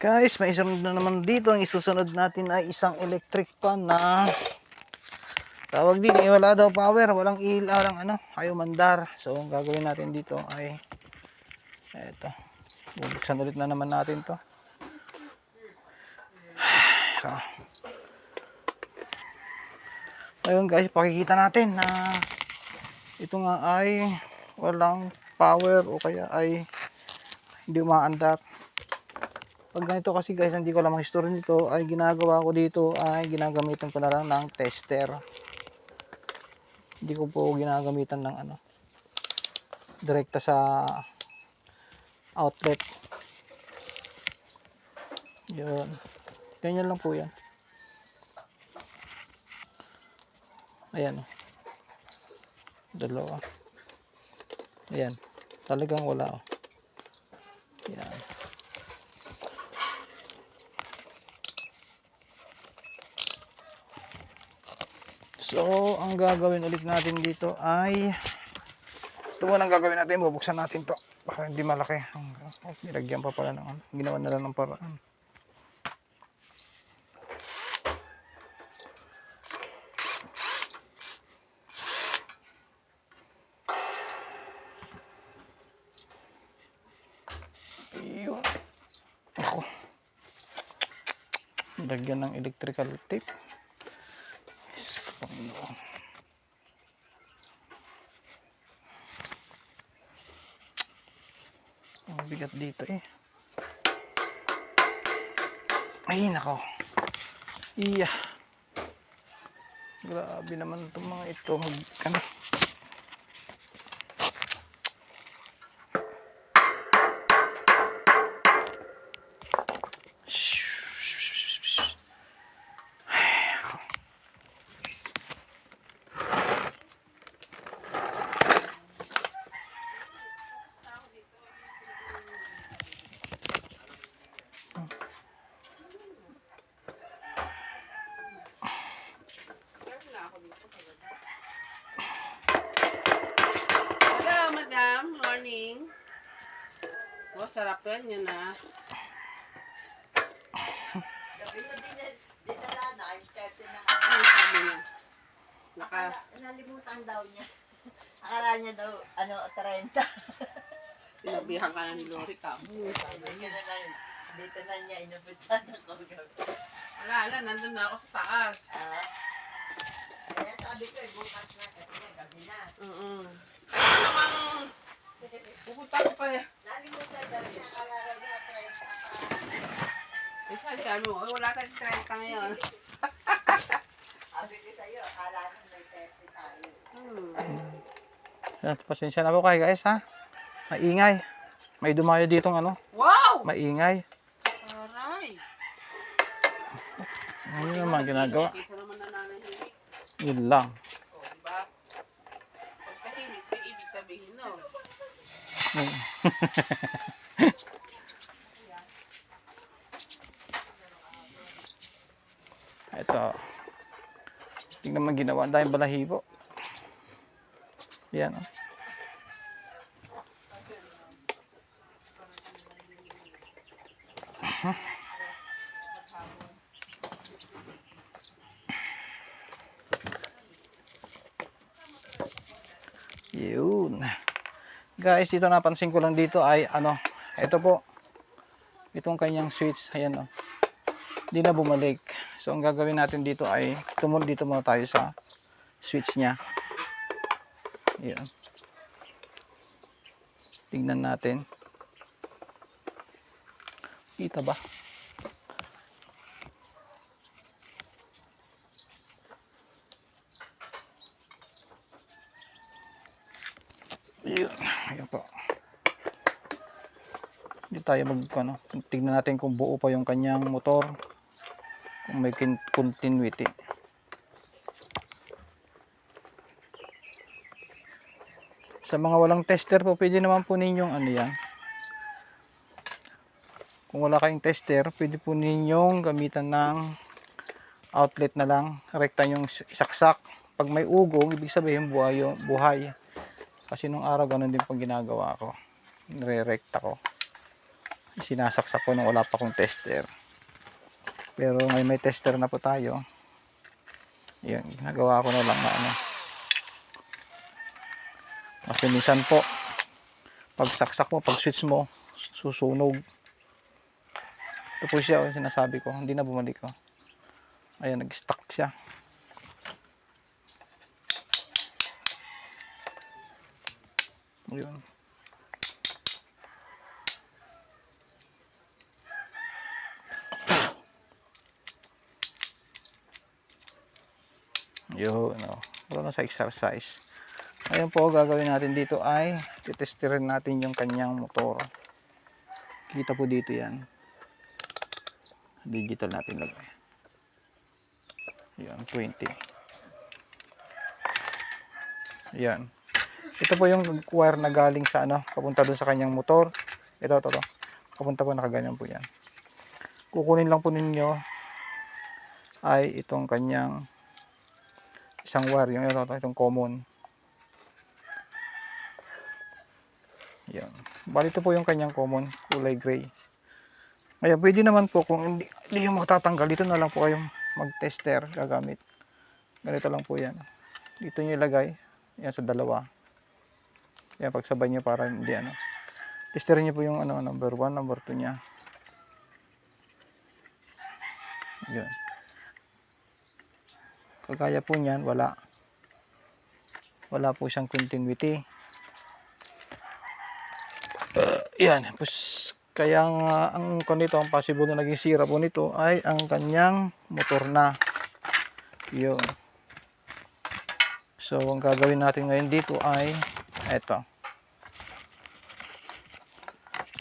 Guys, may isang na naman dito. Ang isusunod natin ay isang electric fan na tawag din eh, wala daw power, walang ilaw, walang ano, ayaw mandar. So, ang gagawin natin dito ay eto. Bubuksan ulit na naman natin to. So, ayun guys, pakikita natin na ito nga ay walang power o kaya ay hindi umaandar. Pag ganito kasi guys, hindi ko alam ang history nito, ay ginagawa ko dito ay ginagamitan ko na lang ng tester. Hindi ko po ginagamitan ng ano, direkta sa outlet. Yun. Ganyan lang po yan. Ayan o. Dalawa. Ayan. Talagang wala o. Ayan. So, ang gagawin ulit natin dito ay ito muna ang gagawin natin. Bubuksan natin to para hindi malaki. Nilagyan pa pala ng ano. Ginawa na lang ng paraan. Ayun. Ako. Lagyan ng electrical tape. Yes, Panginoon. Ang bigat dito eh. Ay, nako. Iya. Grabe naman itong mga ito. Ano? Hello, madam. Morning. Oh, sarap yan na. Gabi na dinala na, yung chete na Ano sabi niya? nalimutan daw niya. Akala niya daw, 30. Sinabihan ka na ni Lori ka. Sabi niya na lang, dito na niya, inubutsan ako. Wala, nandun na ako sa taas. Kaya sabi ko, bukas na kasi gabi na. Ano namang pupunta ko pa eh. Nalimutan daw niya, akala niya 30 pa. Eh, sabi mo, wala tayong 30 ngayon. Sabi ko sa'yo, akala niya may 30 tayo. Yan, pasensya na po kayo guys ha. Maingay. May dumayo ditong ano. Wow! Maingay. Aray! Ano naman ginagawa? Kaysa naman nananahimik. Yun lang. O, diba? Pag tahimik, may ibig sabihin, no? Ito. Tingnan naman ginawa. Ang daming balahibo. Yan. Oh. Yun. Guys, dito napansin ko lang dito ay ano. Ito po. Itong kanyang switch. Ayan o. Oh. Hindi na bumalik. So, ang gagawin natin dito ay dito muna tayo sa switch niya. Ayan. Tingnan natin. Kita ba? Ayan. Ayan po. Hindi tayo tignan natin kung buo pa yung kanyang motor. Kung may continuity. Sa mga walang tester po, pwede naman po ninyong ano yan. Kung wala kayong tester, pwede po ninyong gamitan ng outlet na lang. Rekta yung isaksak. Pag may ugong, ibig sabihin buhay. Kasi nung araw ganun din pang ginagawa ko. Nire-rekta ko. Sinasaksak ko nung wala pa akong tester. Pero ngayon may tester na po tayo. Yan, ginagawa ko na lang na ano. Kasi minsan po, pag saksak mo, pag switch mo, susunog. Ito po siya, yung sinasabi ko, hindi na bumalik ko. Ayan, nag-stuck siya. Ayun. Yun, no. Wala na sa exercise. Ngayon po, gagawin natin dito ay titestirin natin yung kanyang motor. Kita po dito yan. Digital natin lagay. Yan, 20. Yan. Ito po yung wire na galing sa ano, papunta dun sa kanyang motor. Ito. Papunta po, nakaganyan po yan. Kukunin lang po ninyo ay itong kanyang isang wire, yung itong common. Yan. Bali ito po yung kanyang common, kulay gray. Ngayon, pwede naman po kung hindi yung matatanggal, dito na lang po kayong mag-tester gagamit. Ganito lang po yan. Dito nyo ilagay, yan sa dalawa. Yan, pagsabay nyo para hindi ano. Testerin nyo po yung ano, number 1, number 2 nya. Yun. Kagaya po niyan, wala po siyang continuity. Yan, kaya nga ang kanito, ang possible na naging sira po nito ay ang kanyang motor na. Yun. So, ang gagawin natin ngayon dito ay eto.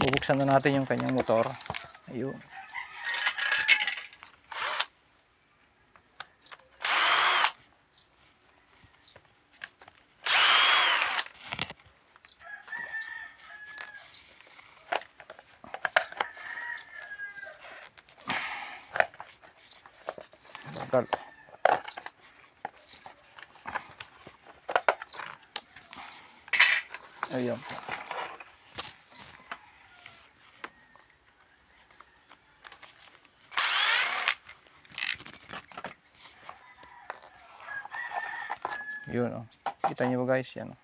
Bubuksan na natin yung kanyang motor. Ayun. Bagal. Ayun po. Yun, oh. Kita nyo ba guys, yan.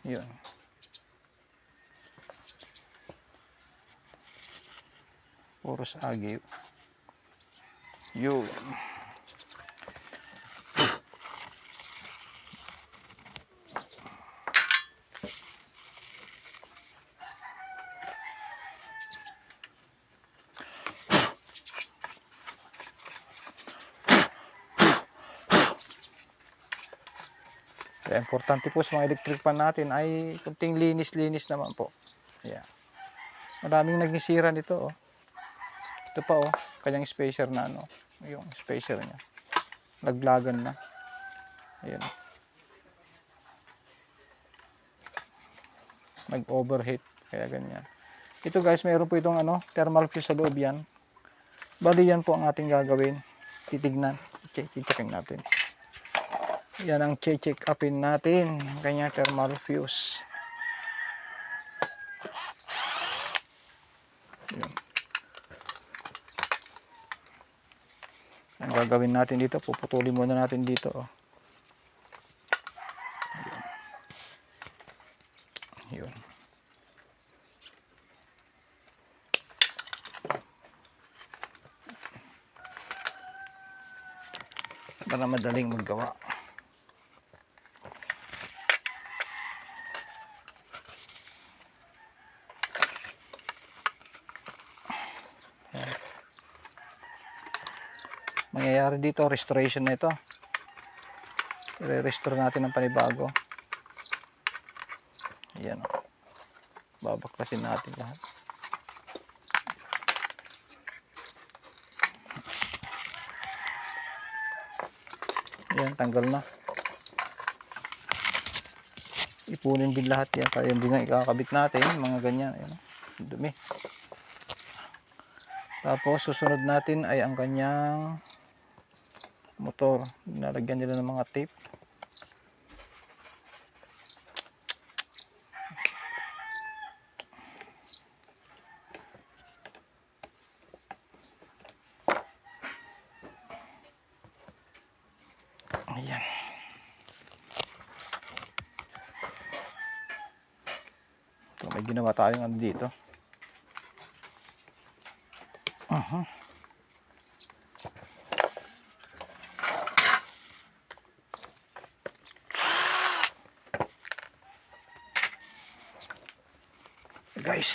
Yun. Puros agyo. Yun. Kaya importante po sa mga electric fan natin ay kunting linis-linis naman po. Ayan. Maraming nagsisira nito, oh. Ito pa, oh, kanyang spacer na ano, yung spacer niya. Laglagan na. Ayan. Nag-overheat, kaya ganyan. Ito guys, mayroon po itong ano, thermal fuse sa loob yan. Bali yan po ang ating gagawin. Titignan, i-checkin natin. Yan ang check upin natin, kanya thermal fuse. Yan. Ang gagawin natin dito, puputulin muna natin dito, oh. Yun. Para madaling maggawa. Mangyayari dito, restoration na ito. I-restore natin ng panibago. Ayan, oh. Babaklasin natin lahat. Ayan, tanggal na. Ipunin din lahat yan. Kaya hindi na ikakabit natin. Mga ganyan. Ayan, dumi. Tapos susunod natin ay ang kanyang motor. Nalagyan nila ng mga tape. So, may ginawa tayong ano dito. Guys,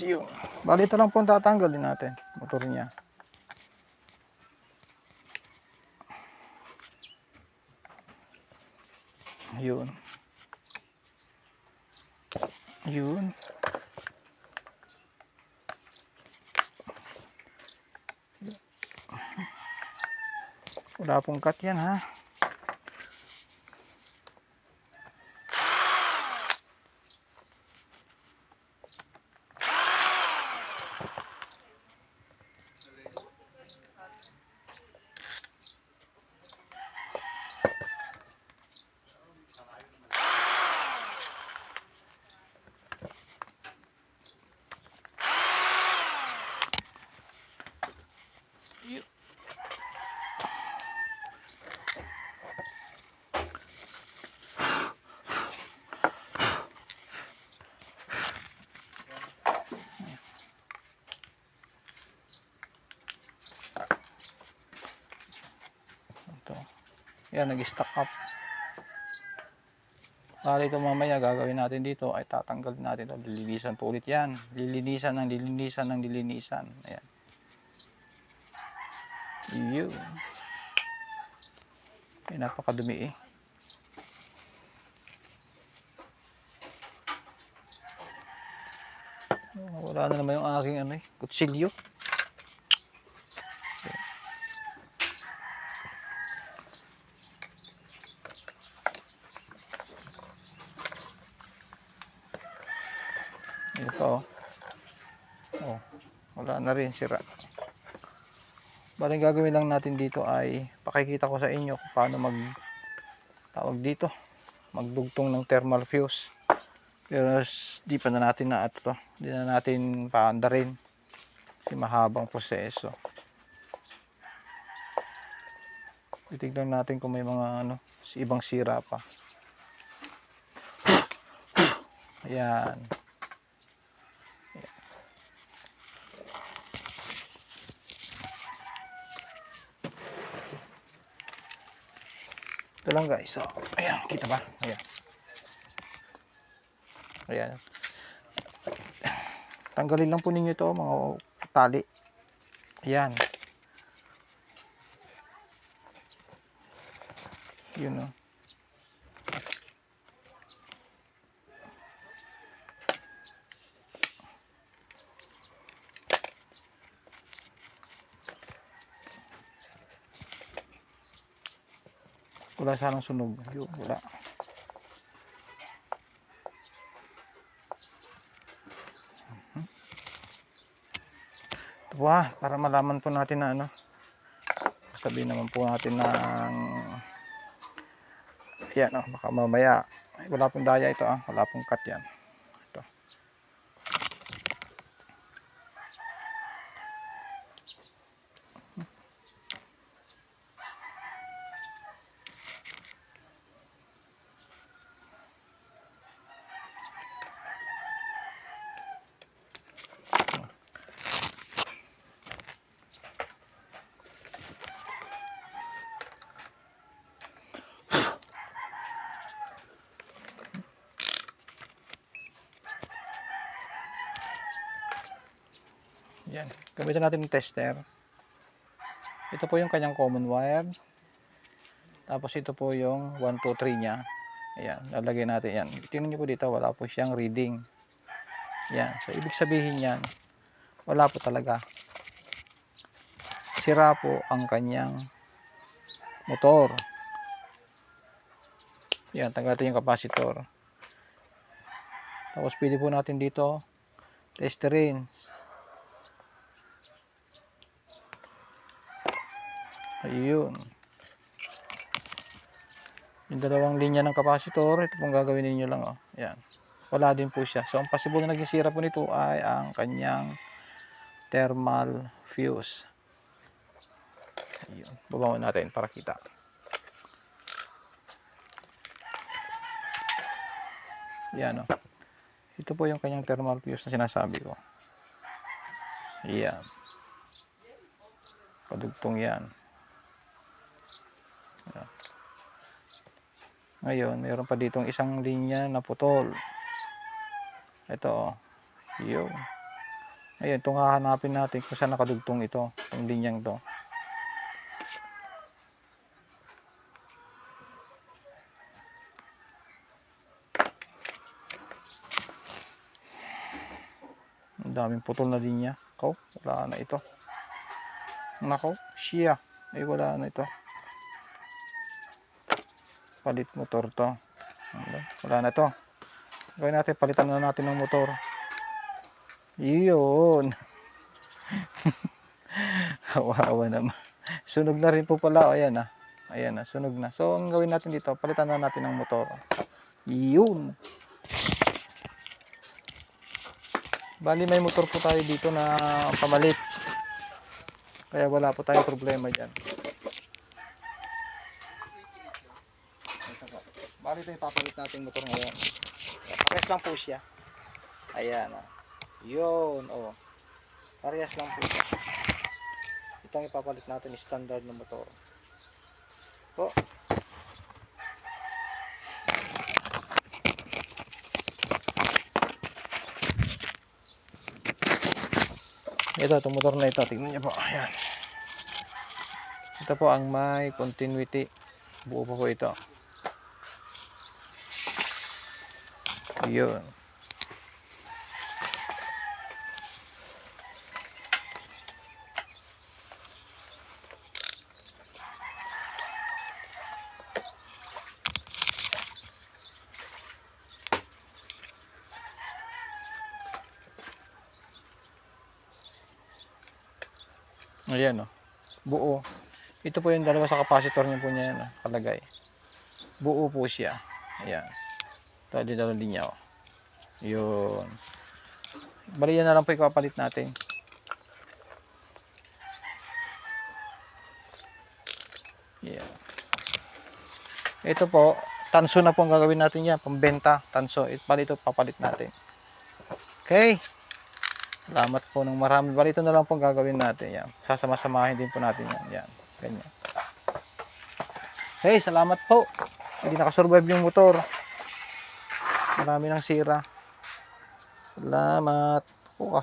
yun. Bali ito lang po ang tatanggalin natin. Motor niya. Yun. Yun. Wala pong cut yan ha. Ito. Yan, nag-stack up. Bali ito mamaya gagawin natin dito ay tatanggalin natin ito. Lilinisan po ulit yan. Lilinisan ng lilinisan ng lilinisan. Ayan. Yun. Ay, napakadumi eh. Wala na naman yung aking ano eh, kutsilyo. Ito. Oh, wala na rin, sira. Bali gagawin lang natin dito ay pakikita ko sa inyo kung paano tawag dito, magdugtong ng thermal fuse. Pero di pa na natin na ito. Di na natin paanda rin. Kasi mahabang proseso. Titignan natin kung may mga ano, ibang sira pa. Ayan. Ito lang guys. So, ayan, kita ba? Ayan. Ayan. Tanggalin lang po ninyo ito mga tali. Ayan. Yun o. Wala sanang sunog. Yun, wala. Ito po ha, para malaman po natin na ano. Sabihin naman po natin ng ayan o, baka mamaya wala pong daya ito ah, wala pong cut yan. Ito. Yan. Gamitin natin ng tester. Ito po yung kanyang common wire. Tapos ito po yung 1, 2, 3 niya. Ayan, lalagay natin yan. Tingnan nyo po dito, wala po siyang reading. Yan. So, ibig sabihin yan, wala po talaga. Sira po ang kanyang motor. Yan, tanggalin yung capacitor. Tapos pwede po natin dito testerin. Ayun. Yung dalawang linya ng capacitor, ito pong gagawin niyo lang oh. Ayan. Wala din po siya. So ang possible na naging sira po nito ay ang kanyang thermal fuse. Ayun. Babawan natin para kita. Yan oh. Ito po yung kanyang thermal fuse na sinasabi ko. Ayan. Padugtong yan. Ayan. Ngayon, mayroon pa ditong isang linya na putol. Ito, yun. Ayun, itong hahanapin natin kung saan nakadugtong ito, itong linyang to. Ang daming putol na linya. Wala na ito. Nako, siya. Ay, wala na ito. Palit motor to. Wala na to. Gawin natin, palitan na natin ng motor. Yun. Kawawa naman. Sunog na rin po pala. Ayan na. Ayan na, sunog na. So, ang gawin natin dito, palitan na natin ng motor. Yun. Bali, may motor po tayo dito na pamalit. Kaya wala po tayong problema dyan. Bali, ito yung papalit natin motor ngayon. Parehas lang po siya. Ayan. Yun. Parehas lang po siya. Ito ang ipapalit natin, standard na motor. Itong motor na ito, tingnan niyo po. Ayan. Ito po ang may continuity. Buo po ito. Yun. Ayan, buo. Ito po yung dalawa sa capacitor niya po niya yan, kalagay. Buo po siya. Ayan. Ito din dalawang linya. Yun. Bali yan na lang po ipapalit natin. Yeah. Ito po, tanso na po ang gagawin natin yan. Pambenta, tanso. Bali ito papalit natin. Okay. Salamat po ng marami. Bali ito na lang po ang gagawin natin. Yan. Sasama-samahin din po natin yan. Yan. Ganyan. Okay, salamat po. Hindi nakasurvive yung motor. Marami nang sira. Salamat.